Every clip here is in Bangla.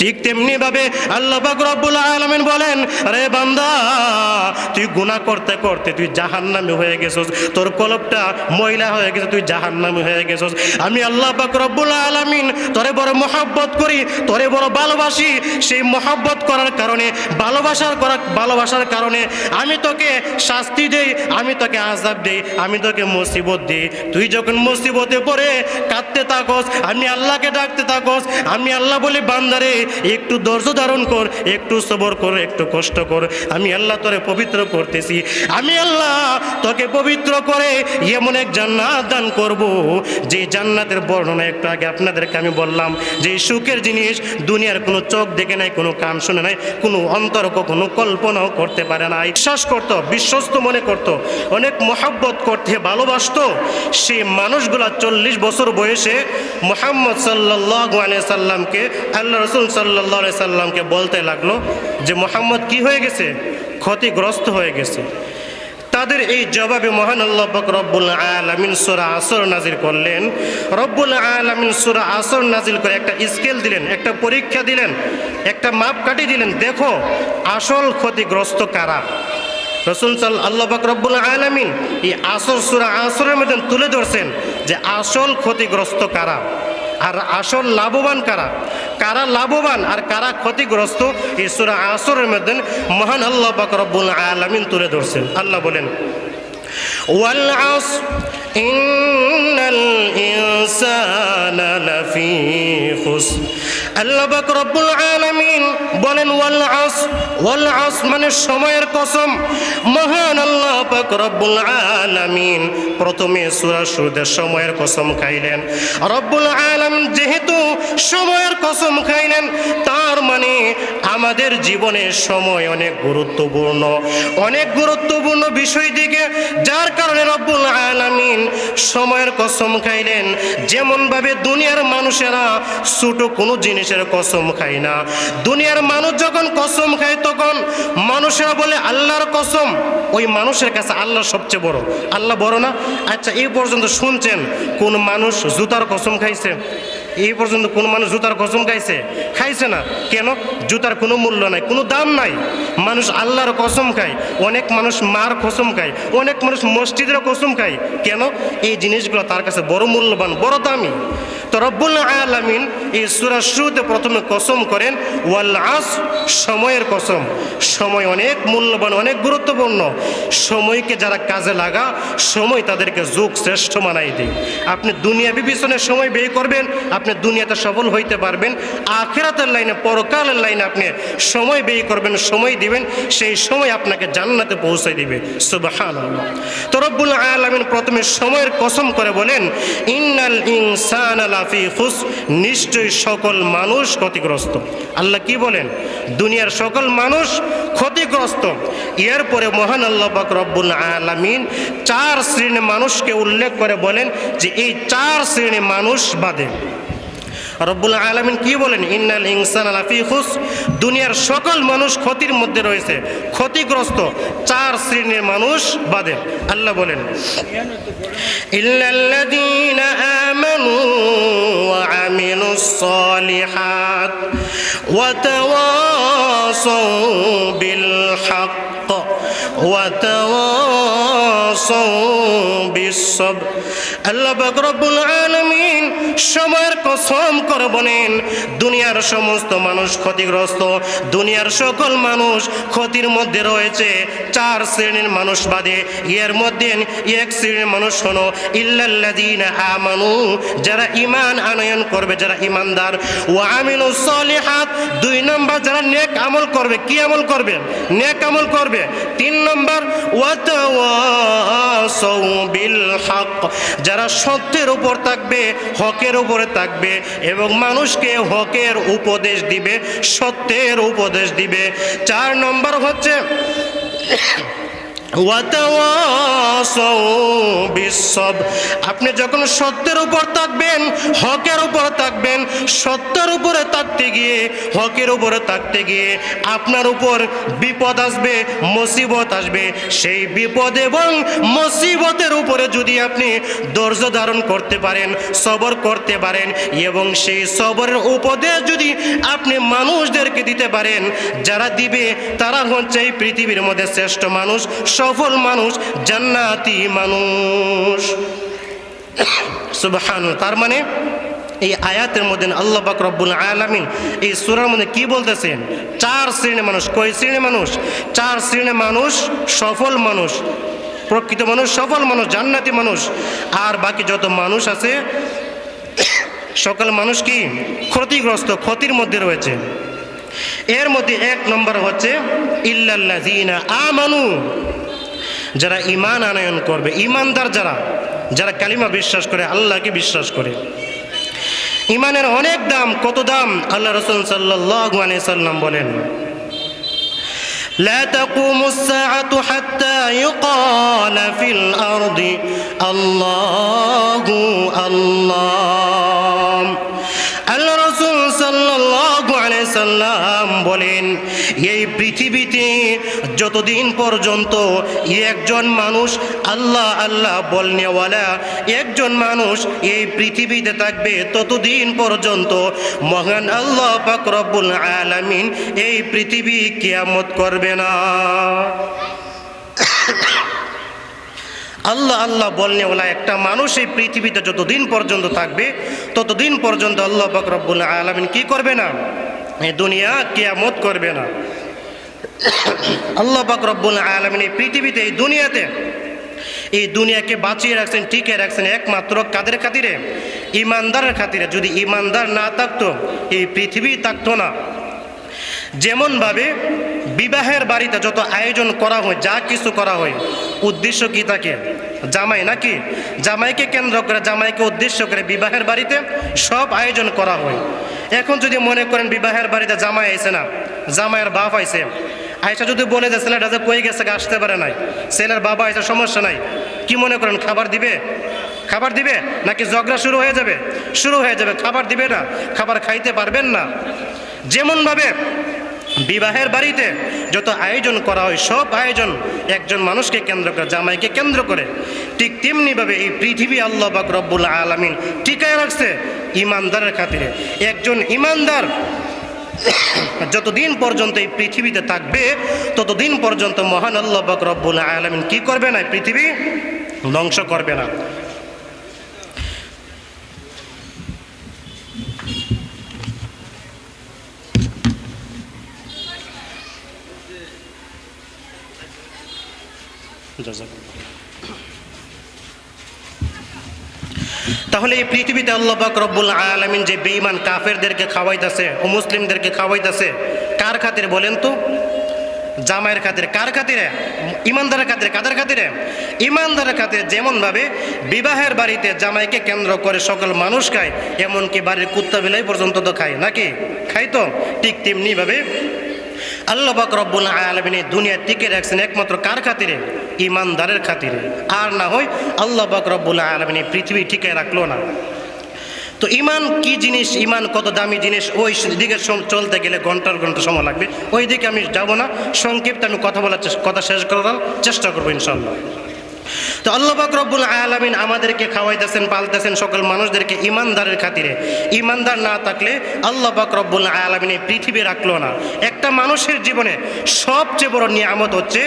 ঠিক তেমনি ভাবে আল্লাহ পাক রব্বুল আলামিন বলেন, আরে বান্দা তুই গুনাহ করতে করতে তুই জাহান্নামী হয়ে গেছস, তোর কলবটা ময়লা হয়ে গেছে, তুই জাহান্নামী হয়ে গেছস। আমি আল্লাহ পাক রব্বুল আলামিন তোরে বড় মহব্বত করি, তোরে বড় ভালোবাসি। সেই মহব্বত করার কারণে, ভালোবাসার কারণে আমি তোকে শাস্তি দেই, আমি তোকে আযাব দেই, আমি তোকে মুসিবত দিই। তুই যখন মুসিবতে পড়ে কাঁদতে থাকস, আমি আল্লাহকে ডাকতে থাকস, আমি আল্লাহ বলি বান্দারে একটু ধৈর্য ধারণ কর, একটু সবর কর, একটু কষ্ট কর, আমি আল্লাহ তোরে পবিত্র করতেছি। আমি আল্লাহ তোকে পবিত্র করে এমন এক জান্নাত দান করব, যে জান্নাতের বর্ণনা একটু আগে আপনাদেরকে আমি বললাম, যে সুখের জিনিস দুনিয়ার কোনো চোখ দেখে নাই, কোনো কান শুনে নাই, কোনো অন্তর কখনো কল্পনাও করতে পারে না। বিশ্বাস করত, বিশ্বস্ত মনে করত, অনেক মহব্বত করতে ভালোবাসত। সেই মানুষগুলা 40 বছর বয়সে মুহাম্মদ সাল্লাল্লাহু আলাইহি সাল্লামকে, আল্লাহ রাসূল সাল্লাল্লাহু আলাইহি সাল্লামকে বলতে লাগলো যে মুহাম্মদ কি হয়ে গেছে, ক্ষতিগ্রস্ত হয়ে গেছে। তাদের এই জবাবে মহান আল্লাহ পাক রব্বুল আলামিন সূরা আসর নাজিল করলেন। রব্বুল আলামিন সূরা আসর নাজিল করে একটা স্কেল দিলেন, একটা পরীক্ষা দিলেন, একটা মাপকাঠি দিলেন। দেখো আসল ক্ষতিগ্রস্ত কারা। রাসূল আল্লাহ পাক রব্বুল আলামিন এই আসর, সূরা আসরের মধ্যে তুলে ধরছেন যে আসল ক্ষতিগ্রস্ত কারা আর আসল লাভবান কারা, কারা লাভবান আর কারা ক্ষতিগ্রস্ত। এই সূরা আসরের মধ্যে মহান আল্লাহ পাক রব্বুল আলামিন তুলে ধরছেন। আল্লাহ বলেন, ওয়াল আসর ইন্নাল ইনসানা লাফি খুসর। আল্লাহ পাক রব্বুল আলামিন বলেন ওয়াল আসর, ওয়াল আসর মানে সময়ের কসম। মহান আল্লাহ পাক রব্বুল আলামিন প্রথমে সূরা শুরুতে সময়ের কসম খাইলেন। রব্বুল আলামিন যেহেতু সময়ের কসম খাইলেন, তার মানে আমাদের জীবনে সময় অনেক গুরুত্বপূর্ণ, অনেক গুরুত্বপূর্ণ বিষয় দিকে, যার কারণে রব্বুল আলামিন সময়ের কসম খাইলেন। যেমন ভাবে দুনিয়ার মানুষেরা ছোট কোনো জিনিসের কসম খায় না। দুনিয়ার মানুষ যখন কসম খায় তখন মানুষেরা বলে আল্লাহর কসম। ওই মানুষের কাছে আল্লাহ সবচেয়ে বড়। আল্লাহ বড় না? আচ্ছা, এই পর্যন্ত শুনছেন কোন মানুষ জুতার কসম খাইছে? এই পর্যন্ত কোন মানুষ জুতার কসম খাইছে? খাইছে না। কেন? জুতার কোনো মূল্য নাই, কোনো দাম নাই। মানুষ আল্লাহর কসম খায়, অনেক মানুষ মার কসম খায়, অনেক মানুষ মসজিদের কসম খায়। কেন? এই জিনিসগুলো তার কাছে বড় মূল্যবান, বড় দামি। তো রব্বুল আলামিন এই সূরা শুরুতে প্রথমে কসম করেন ওয়াল আসর, সময়ের কসম। সময় অনেক মূল্যবান, অনেক গুরুত্বপূর্ণ। সময়কে যারা কাজে লাগা, সময় তাদেরকে যুগ শ্রেষ্ঠ বানাই দেয়। আপনি দুনিয়াবি পিছনে সময় ব্যয় করবেন, আপনি দুনিয়াতে সফল হইতে পারবেন। আখিরাতের লাইনে, পরকালের লাইনে আপনি সময় ব্যয় করবেন, সময় দিবেন, সেই সময় আপনাকে জান্নাতে পৌঁছায় দিবে। সুবহানাল্লাহ। তো রব্বুল আলামিন প্রথমে সময়ের কসম করে বলেন ইন্নাল ইনসানা লাফি খুসর, নিশ্চয়ই সকল মানুষ ক্ষতিগ্রস্ত। আল্লাহ কি বলেন? দুনিয়ার সকল মানুষ ক্ষতিগ্রস্ত। এরপরে মহান আল্লাহ পাক রব্বুল আলামিন 4 শ্রেণীর মানুষকে উল্লেখ করে বলেন যে এই 4 শ্রেণীর মানুষ বাদে রব্বুল আলামিন কি বলেন? ইন্নাল ইনসানা লাফি খুসর, দুনিয়ার সকল মানুষ ক্ষতির মধ্যে রয়েছে, ক্ষতিগ্রস্ত। 4 শ্রেণীর মানুষ বাদে আল্লাহ বলেন ইল্লাল্লাযীনা আমানু ওয়া আমিলুস সালিহাত ওয়া তাওয়াসাউ বিল হক ওয়া তাওয়াসাউ বিস সবর। আল্লাহ পাক রব্বুল আলামিন সময়ের কসম করে বলেন দুনিয়ার সমস্ত মানুষ ক্ষতিগ্রস্ত, দুনিয়ার সকল মানুষ ক্ষতির মধ্যে রয়েছে 4 শ্রেণীর মানুষ বাদে। এর মধ্যে 1 শ্রেণীর মানুষ হলো ইল্লাল্লাযীনা আমানু, যারা ঈমান আনয়ন করবে, যারা ঈমানদার। ওয়া আমিলুস সালিহাত, 2 নম্বর যারা নেক আমল করবে। কি আমল করবে? নেক আমল করবে। 3 নম্বর ওয়া তাওয়াসাউ বিল হক, যারা সত্যের উপর থাকবে, হকের উপরে থাকবে এবং মানুষকে হকের উপদেশ দিবে, সত্যের উপদেশ দিবে। 4 নম্বর হচ্ছে ওয়াতাওয়াসাউ বিসসবর, আপনি যখন সত্যের উপর থাকবেন, হকের উপর থাকবেন, সত্যের উপরে থাকতে গিয়ে, হকের উপরে থাকতে গিয়ে আপনার উপর বিপদ আসবে, মুসিবত আসবে। সেই বিপদ এবং মুসিবতের উপরে যদি আপনি ধৈর্য ধারণ করতে পারেন, সবর করতে পারেন, এবং সেই সবরের উপদেশ যদি আপনি মানুষদেরকে দিতে পারেন, যারা দিবে তারা হচ্ছে এই পৃথিবীর মধ্যে শ্রেষ্ঠ মানুষ, সফল মানুষ, জান্নাতি মানুষ। সুবহানাল্লাহ। তার মানে এই আয়াতের মধ্যে আল্লাহ পাক রব্বুল আলামিন এই সূরার মধ্যে কি বলতেছেন? 4 শ্রেণীর মানুষ। কয় শ্রেণীর মানুষ? 4 শ্রেণীর মানুষ সফল মানুষ, প্রকৃত মানুষ, সফল মানুষ, জান্নাতি মানুষ। আর বাকি যত মানুষ আছে সকল মানুষ কি ক্ষতিগ্রস্ত, ক্ষতির মধ্যে রয়েছে। এর মধ্যে 1 নম্বর হচ্ছে ইল্লাল্লাযীনা আমানু, যারা ঈমান আনয়ন করবে, ঈমানদার যারা, যারা কালিমা বিশ্বাস করে, আল্লাহকে বিশ্বাস করে। ঈমানের অনেক দাম। কত দাম? আল্লাহ রাসূল সাল্লাল্লাহু আলাইহি সাল্লাম বলেন, لا تقوم الساعة حتى يقال في الأرض الله الله। আল্লাহ রাসূল সাল্লাল্লাহু আলাইহি সাল্লাম বলেন, এই পৃথিবীতে যতদিন পর্যন্ত একজন মানুষ আল্লাহ আল্লাহ বলনেওয়ালা একজন মানুষ এই পৃথিবীতে থাকবে, ততদিন পর্যন্ত মহান আল্লাহ পাক রব্বুল আলামিন এই পৃথিবী কিয়ামত করবে না। আল্লাহ আল্লাহ বলনেওয়ালা একটা মানুষ এই পৃথিবীতে যতদিন পর্যন্ত থাকবে, ততদিন পর্যন্ত আল্লাহ পাক রব্বুল আলামিন কি করবে না? এই দুনিয়া কিয়ামত করবে না। আল্লাহ পাক রব্বুল আলামিন এই পৃথিবীতে, এই দুনিয়াতে, এই দুনিয়াকে বাঁচিয়ে রাখছেন, টিকে রাখছেন একমাত্র কাদের খাতিরে? ঈমানদারের খাতিরে। যদি ঈমানদার না থাকতো এই পৃথিবী থাকতো না। যেমনভাবে বিবাহের বাড়িতে যত আয়োজন করা হয়, যা কিছু করা হয়, উদ্দেশ্য কি থাকে? জামাই নাকি? জামাইকে কেন্দ্র করে, জামাইকে উদ্দেশ্য করে বিবাহের বাড়িতে সব আয়োজন করা হয়। এখন যদি মনে করেন বিবাহের বাড়িতে জামাই আইছে না, জামাইয়ের বাপ আইছে, আয়সা যদি বলে যে ছেলেটা যে কই গেছে, আসতে পারে নাই, ছেলের বাবা আইসা, সমস্যা নাই, কি মনে করেন খাবার দিবে? খাবার দিবে নাকি ঝগড়া শুরু হয়ে যাবে? শুরু হয়ে যাবে। খাবার দিবে না, খাবার খাইতে পারবেন না। যেমনভাবে বিবাহের বাড়িতে যত আয়োজন করা হয়, সব আয়োজন একজন মানুষকে কেন্দ্র করে, জামাইকে কেন্দ্র করে, ঠিক তেমনিভাবে এই পৃথিবী আল্লাহ পাক রব্বুল আলামিন টিকায় রাখছে ঈমানদারের খাতিরে। একজন ঈমানদার যতদিন পর্যন্ত এই পৃথিবীতে থাকবে, ততদিন পর্যন্ত মহান আল্লাহ পাক রব্বুল আলামিন কি করবে না? পৃথিবী ধ্বংস করবে না। তাহলে এই পৃথিবীতে আল্লাহ পাক রব্বুল আলামিন যে বেঈমান কাফেরদেরকে খাওয়াইতেছে ও মুসলিমদেরকে খাওয়াইতেছে, কার খাতিরে বলেন তো? জামাইয়ের খাতিরে। কার খাতিরে? ঈমানদারের খাতিরে। কাদের খাতিরে? ঈমানদারের খাতিরে। যেমনভাবে বিবাহের বাড়িতে জামাইকে কেন্দ্র করে সকল মানুষ খায়, এমনকি বাড়ির কুত্তা বিলাই পর্যন্ত তো খায় নাকি? খাই তো। ঠিক তেমনিভাবে আল্লাহ পাক রব্বুল আলামিন দুনিয়া টিকে রাখছেন একমাত্র কার খাতিরে? ঈমানদারের খাতিরে। আর না হয় আল্লাহ পাক রব্বুল আলামিন পৃথিবী টিকে রাখলো না। তো ঈমান কি জিনিস, ঈমান কত দামি জিনিস, ওই দিকে চলতে গেলে ঘন্টার ঘন্টা সময় লাগবে। ওই দিকে আমি যাব না, সংক্ষিপ্ত আমি কথা শেষ করার চেষ্টা করবো ইনশাআল্লাহ। তো আল্লাহ পাক রব্বুল আলামিন আমাদেরকে খাওয়াইতেছেন, পালতেছেন সকল মানুষদেরকে ঈমানদারের খাতিরে। ঈমানদার না থাকলে আল্লাহ পাক রব্বুল আলামিন এই পৃথিবী রাখলো না। একটা মানুষের জীবনে সবচেয়ে বড় নিয়ামত হচ্ছে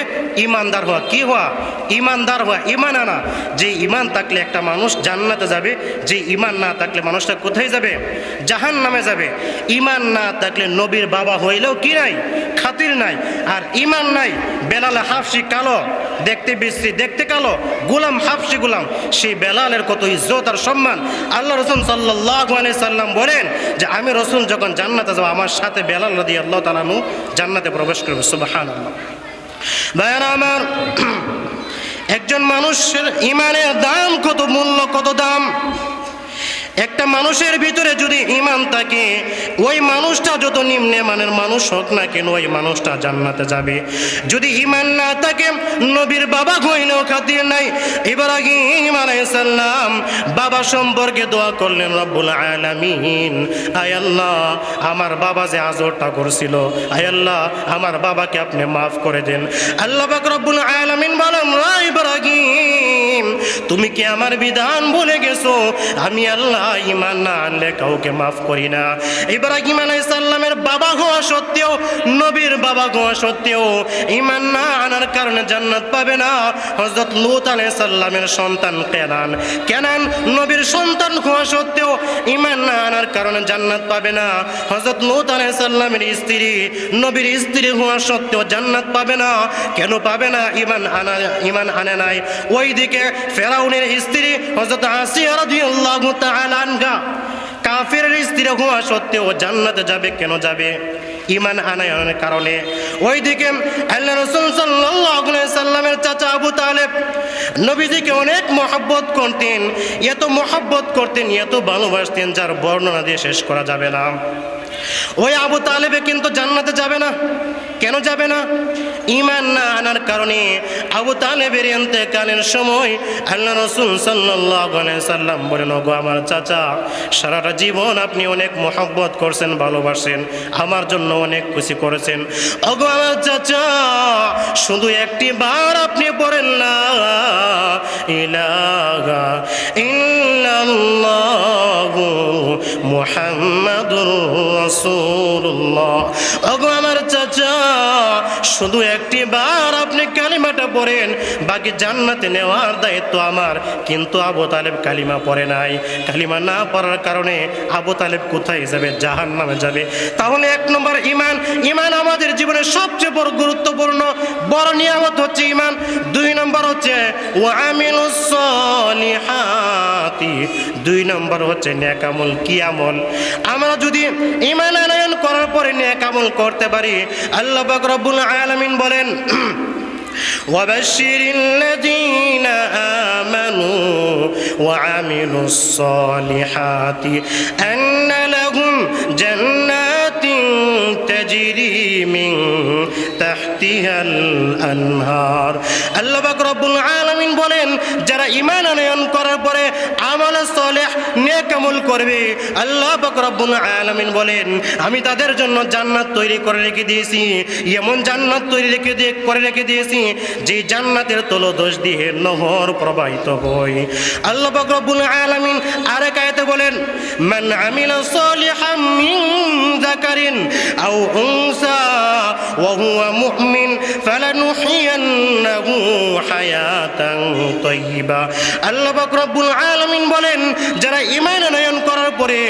ঈমানদার হওয়া। কি হওয়া? ঈমানদার হওয়া, ঈমান আনা। যে ঈমান থাকলে একটা মানুষ জান্নাতে যাবে, যে ঈমান না থাকলে মানুষটা কোথায় যাবে? জাহান্নামে যাবে। ঈমান না থাকলে নবীর বাবা হইলেও কি নাই? খাতির নাই। আর ঈমান নাই, বেলাল হাফসি কালো, দেখতে বিশ্রী, দেখতে কালো, গোলাম হাফসি গোলাম, সেই বেলালের কত ইজ্জত আর সম্মান। আল্লাহ রাসূল সাল্লাল্লাহু আলাইহি সাল্লাম বলেন যে আমি রাসূল যখন জান্নাতে যাব, আমার সাথে বেলাল রাদিয়াল্লাহু তাআলা আনহু জান্নাতে প্রবেশ করবে। সুবহানাল্লাহ। ভাইরা আমার, একজন মানুষের ঈমানের দাম কত, মূল্য কত দাম। একটা মানুষের ভিতরে যদি ঈমান থাকে, ওই মানুষটা যত নিম্নে মানের মানুষ হোক না কেন, ওই মানুষটা জান্নাতে যাবে। যদি ঈমান না থাকে, নবীর বাবা হইলেও খাতির নাই। ইব্রাহিম আলাইহিস সালাম বাবা সম্পর্কে দোয়া করলেন, রব্বুল আলামিন, আয় আল্লাহ, আমার বাবা যে আজরটা করছিল, আয় আল্লাহ, আমার বাবাকে আপনি মাফ করে দেন। আল্লাহ পাক রব্বুল আলামিন বলেন, ইব্রাহিম, তুমি কি আমার বিধান ভুলে গেছো? আমি আল্লাহ ঈমান না আনলে কাউকে মাফ করি না। ইব্রাহিম আলাইহিস সালামের বাবা হওয়া সত্ত্বেও, নবীর বাবা হওয়া সত্ত্বেও ঈমান না আনার কারণে জান্নাত পাবে না। হযরত লূত আলাইহিস সালামের সন্তান কেনান নবীর সন্তান হওয়া সত্ত্বেও ঈমান না আনার কারণে জান্নাত পাবে না। হযরত লূত আলাইহিস সালামের স্ত্রী নবীর স্ত্রী হওয়া সত্ত্বেও জান্নাত পাবে না। কেন পাবে না? ঈমান আনে নাই। ওইদিকে ফেরাউনের স্ত্রী হযরত আসিয়া রাদিয়াল্লাহু তাআলা আনহা কাফেরের স্ত্রী হওয়া সত্ত্বেও জান্নাতে যাবে। কেন যাবে? ঈমান আনার কারণে। ওইদিকে আল্লাহ রাসূল সাল্লাল্লাহু আলাইহি সাল্লামের চাচা আবু তালেব নবীজিকে অনেক মহব্বত করতেন, এত মহব্বত করতেন, এত ভালোবাসতেন, যার বর্ণনা দিয়ে শেষ করা যাবে না। ওই আবু তালেবে কিন্তু জান্নাতে যাবে না। কেন যাবে না? ঈমান না আনার কারণে। আবু তালেবের ইন্তেকালের সময় আল্লাহ রাসূল সাল্লাল্লাহু আলাইহি সাল্লাম বলেন, ওগো আমার চাচা, সারাটা জীবন আপনি অনেক মহব্বত করছেন, ভালোবাসেন, আমার জন্য অনেক খুশি করেছেন। ওগো আমার চাচা, শুধু একটি বার আপনি পড়েন লা ইলাহা ইল্লাল্লাহু মুহাম্মাদুর রাসূলুল্লাহ। ওগো আমার চাচা, শুধু একটি বার আপনি কালিমাটা পড়েন, বাকি জান্নাতে নেওয়ার দায়িত্ব আমার। কিন্তু আবু তালেব কালিমা পড়ে নাই। কালিমা না পড়ার কারণে আবু তালেব কোথায় যাবে? জাহান্নামে যাবে। তাহলে এক নম্বর ঈমান। ঈমান আমাদের জীবনের সবচেয়ে বড় গুরুত্বপূর্ণ বড় নিয়ামত হচ্ছে ঈমান। দুই নম্বর হচ্ছে ওয়া আমিলুস সলিহাতি। দুই নম্বর হচ্ছে নেক আমল। কি আমল? আমরা যদি ঈমান আনয়ন করার পরে নেক আমল করতে পারি, আল্লাহ পাক রব্বুল আলামিন বলেন, ওয়াবাশশিরিল লাযীনা আমানু ওয়া আমিলুস সলিহাতি আন্না লাহুম জান্নাতিন তাজরি মিন তাহতিহাল আনহার। আল্লাহ পাক রব্বুল আলামিন বলেন, যারা ঈমান আনয়ন করার পরে আমল সলিহ নেক আমল করবে, আল্লাহ পাক রব্বুল আলামিন বলেন, আমি তাদের জন্য জান্নাত তৈরি করে রেখে দিয়েছি। এমন জান্নাত করে রেখে দিয়েছি যে জান্নাতের তলদেশ দিয়ে নহর প্রবাহিত হয়। আল্লাহ পাক রব্বুল আলামিন আরেক আয়াতে বলেন, মান আমিলা সলিহাম মিন যাকারিন আও উনসা ওয়া হুয়া মুমিন ফালানুহিয়ান্নাহু হায়াতান তাইয়্যিবা। আল্লাহ পাক রব্বুল আলামিন বলেন, যারা ঈমান আনয়ন করার পরে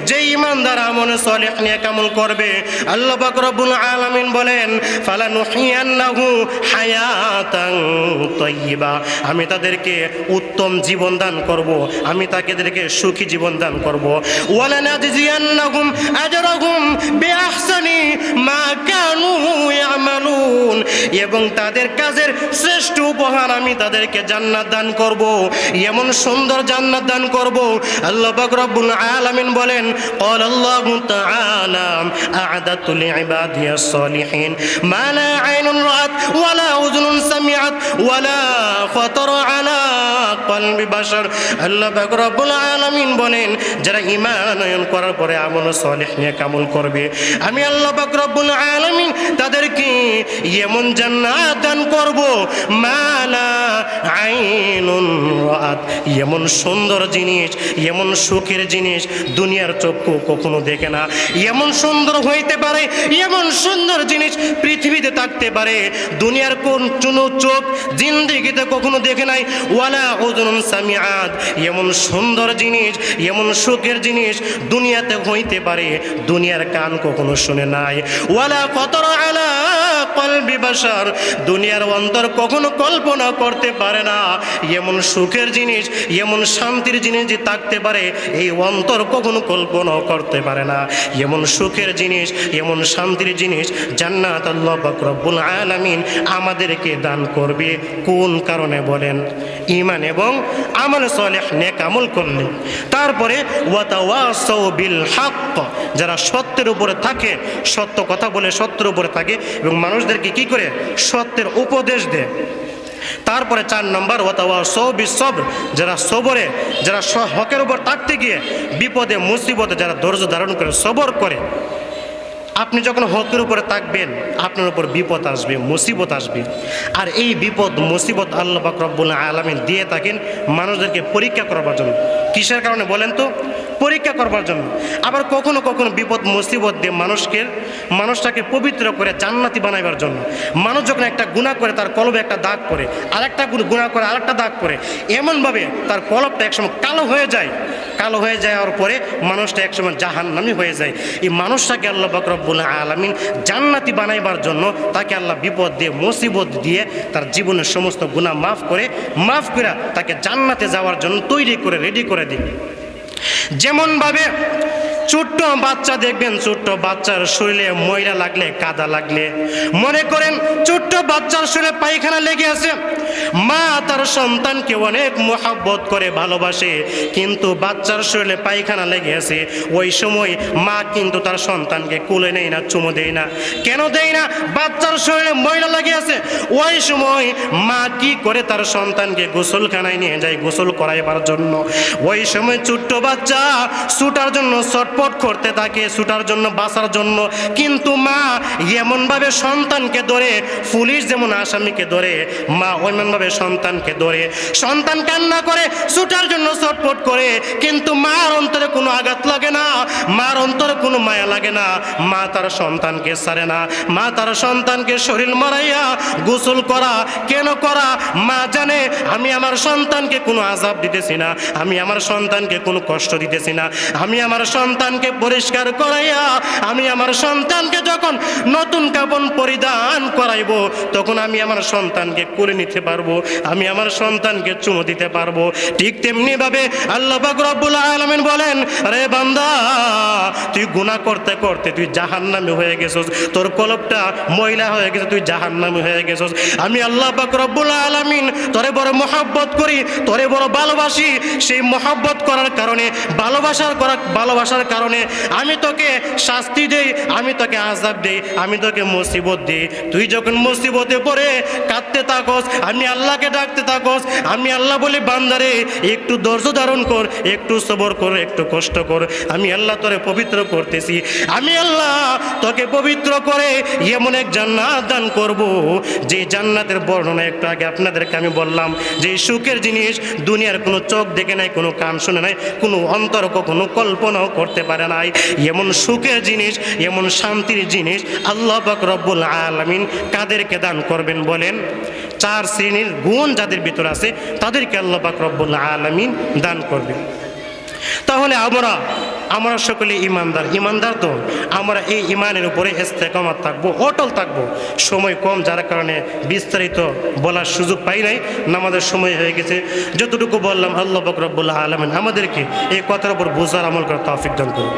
যে ঈমানদার আমল সলিহ নেক আমল করবে, আল্লাহ পাক রব্বুল আলামিন বলেন, ফালানুহিয়ান্নাহু হায়াতান তাইয়্যিবা, আমি তাদেরকে উত্তম জীবন দান করব, আমি তাদেরকে সুখী জীবন দান করব। ওয়ালানাজিয়ান্নাহুম আজরাহুম বিআহসানি মা কানু ইয়ামালুন, এবং তাদের কাজের শ্রেষ্ঠ উপহার আমি তাদেরকে জান্নাত দান করব, এমন সুন্দর জান্নাত দান করব। আল্লাহ পাক রব্বুল আলামিন বলেন, ক্বালাল্লাহু তাআলা আ'দাতু লিইবাদিয়াস সালিহিন মা লা আইনুন রাআত ওয়ালা উযুনুন সামিআত ওয়ালা খাতারা আলা কলবি বাশার। আল্লাহ পাক রব্বুল আলামিন বলেন, যারা ঈমান আনয়ন করার পরে আমল সলিহ নেক আমল করবে, আমি আল্লাহ পাক রব্বুল আলামিন তাদেরকে এমন জান্নাত দান করব, মা লা আইনুন রাআত, এমন সুন্দর জিনিস, এমন সুখের জিনিস দুনিয়ার চক্ষু কখনো দেখে না। এমন সুন্দর হইতে পারে, এমন সুন্দর জিনিস পৃথিবীতে থাকতে পারে, দুনিয়ার কোন চোখ জিন্দেগিতে কখনো দেখে নাই। ওয়ালা উযুনুন সামিআত, এমন সুন্দর জিনিস, এমন সুখের জিনিস দুনিয়াতে হইতে পারে, দুনিয়ার কান কখনো শুনে নাই। ওয়ালা খাতারা আলা কলবি বাশার, দুনিয়ার অন্তর কখনো কল্পনা করতে পারে না এমন সুখের জিনিস, এমন শান্তির জিনিস যে থাকতে পারে, এই অন্তর কখনো কল্পনাও করতে পারে না এমন সুখের জিনিস, এমন শান্তির জিনিস জান্নাত আল্লাহ পাক রব্বুল আলামিন আমাদেরকে দান করবে। কোন কারণে বলেন? ঈমান এবং আমল সালেহ, নেক আমল করলে। তারপরে ওয়াতাওয়াসাউ বিল হক, যারা সত্যের উপরে থাকে, সত্য কথা বলে সত্যের উপরে থাকে এবং মানুষদেরকে কি করে সত্যের উপদেশ দেয়। তারপরে 4 নম্বর ওয়াতাওয়াসাউ বিসসবর, যারা সবরে, যারা হকের উপর থাকতে গিয়ে বিপদে মুসিবতে যারা ধৈর্য ধারণ করে সবর করে। আপনি যখন হকের উপরে থাকবেন আপনার উপর বিপদ আসবে, মুসিবত আসবে। আর এই বিপদ মুসিবত আল্লাহ পাক রব্বুল আলামিন দিয়ে থাকেন মানুষদেরকে পরীক্ষা করবার জন্য। কিসের কারণে বলেন তো? পরীক্ষা করবার জন্য। আবার কখনো কখনো বিপদ মুসিবত দিয়ে মানুষটাকে পবিত্র করে জান্নাতি বানাইবার জন্য। মানুষ যখন একটা গুনাহ করে তার কলবে একটা দাগ পড়ে, আরেকটা গুনাহ করে আরেকটা দাগ পড়ে, এমনভাবে তার কলবটা একসময় কালো হয়ে যায়। কালো হয়ে যাওয়ার পরে মানুষটা একসময় জাহান্নামী হয়ে যায়। এই মানুষটাকে আল্লাহ পাক রব্বুল আলামিন জান্নাতি বানাইবার জন্য তাকে আল্লাহ বিপদ দিয়ে মুসিবত দিয়ে তার জীবনের সমস্ত গুনাহ মাফ করে তাকে জান্নাতে যাওয়ার জন্য তৈরি করে রেডি করে দিবে। যেমনভাবে ছোট্ট বাচ্চা দেখবেন, ছোট্ট বাচ্চার শরীরে ময়লা লাগলে, কাদা লাগলে, মনে করেন ছোট্ট বাচ্চার শরীরে পায়খানা লেগে আছে, মা তার সন্তানকে অনেক মহব্বত করে ভালোবাসে, কিন্তু বাচ্চার শরীরে পায়খানা লেগে আছে, ওই সময় মা কিন্তু তার সন্তানকে কোলে নেয় না, চুমু দেয় না। কেন দেয় না? বাচ্চার শরীরে ময়লা লেগে আছে। ওই সময় মা কি করে? তার সন্তানকে গোসলখানায় নিয়ে যায় গোসল করাইবার জন্য। ওই সময় ছোট্ট বাচ্চা ছুটার জন্য ছটপট করতে থাকে, ছুটার জন্য, বাঁচার জন্য, কিন্তু মা এমনভাবে সন্তানকে ধরে, পুলিশ যেমন আসামিকে ধরে, মা ওইমনভাবে সন্তানকে ধরে। সন্তান কান্না করে, ছুটার জন্য ছটপট করে, কিন্তু মার অন্তরে কোনো আঘাত লাগে না, মার অন্তরে কোনো মায়া লাগে না। মা তার সন্তানকে ছাড়ে না, মা তার সন্তানকে শরীর মারাইয়া গোসল করা। কেন করা? মা জানে আমি আমার সন্তানকে কোনো আযাব দিতেছি না, আমি আমার সন্তানকে কোনো কষ্ট দিতেছি না, আমি আমার সন্তানকে পরিষ্কার করাইয়া আমি আমার সন্তানকে যখন নতুন কাপড় পরিধান করাইব তখন আমি আমার সন্তানকে কোলে নিতে পারবো, আমি আমার সন্তানকে চুমু দিতে পারবো। ঠিক তেমনি ভাবে আল্লাহ পাক রব্বুল আলামিন বলেন, আরে বান্দা, তুই গুনাহ করতে করতে তুই জাহান্নামী হয়ে গেছস, তোর কলবটা ময়লা হয়ে গেছে, তুই জাহান্নামী হয়ে গেছস। আমি আল্লাহ পাক রব্বুল আলামিন তোরে বড় মহব্বত করি, তোরে বড় ভালোবাসি। সেই মহব্বত করার কারণে, ভালোবাসার কারণে আমি তোকে শাস্তি দেই, আমি তোকে আযাব দেই, আমি তোকে মুসিবত দিই। তুই যখন মুসিবতে পড়ে কাঁদতে থাকস, আমি আল্লাহকে ডাকতে থাকস, আমি আল্লাহ বলি, বান্দারে একটু ধৈর্য ধারণ কর, একটু সবর কর, একটু কষ্ট কর, আমি আল্লাহ তোরে পবিত্র করতেছি। আমি আল্লাহ তোকে পবিত্র করে এমন এক জান্নাত দান করব, যে জান্নাতের বর্ণনা একটু আগে আপনাদেরকে আমি বললাম, যে সুখের জিনিস দুনিয়ার কোনো চোখ দেখে নাই, কোনো কান শুনে নাই, কোনো অন্তর কখনো কল্পনাও করতে পারে নাই। এমন সুখের জিনিস, এমন শান্তির জিনিস আল্লাহ পাক রব্বুল আলামিন কাদেরকে দান করবেন বলেন? 4 শ্রেণীর গুণ যাদের ভিতর আছে তাদেরকে আল্লাহ পাক রব্বুল আলামিন দান করবেন। তাহলে আমরা সকলে ইমানদার তো আমরা এই ইমানের উপরে ইস্তেকামত থাকবো, অটল থাকবো। সময় কম, যার কারণে বিস্তারিত বলার সুযোগ পাই নাই, নামাজের সময় হয়ে গেছে। যতটুকু বললাম আল্লাহ পাক রব্বুল আলামিন আমাদেরকে এই কথার উপর বুঝার আমল করার তৌফিক দান করুন।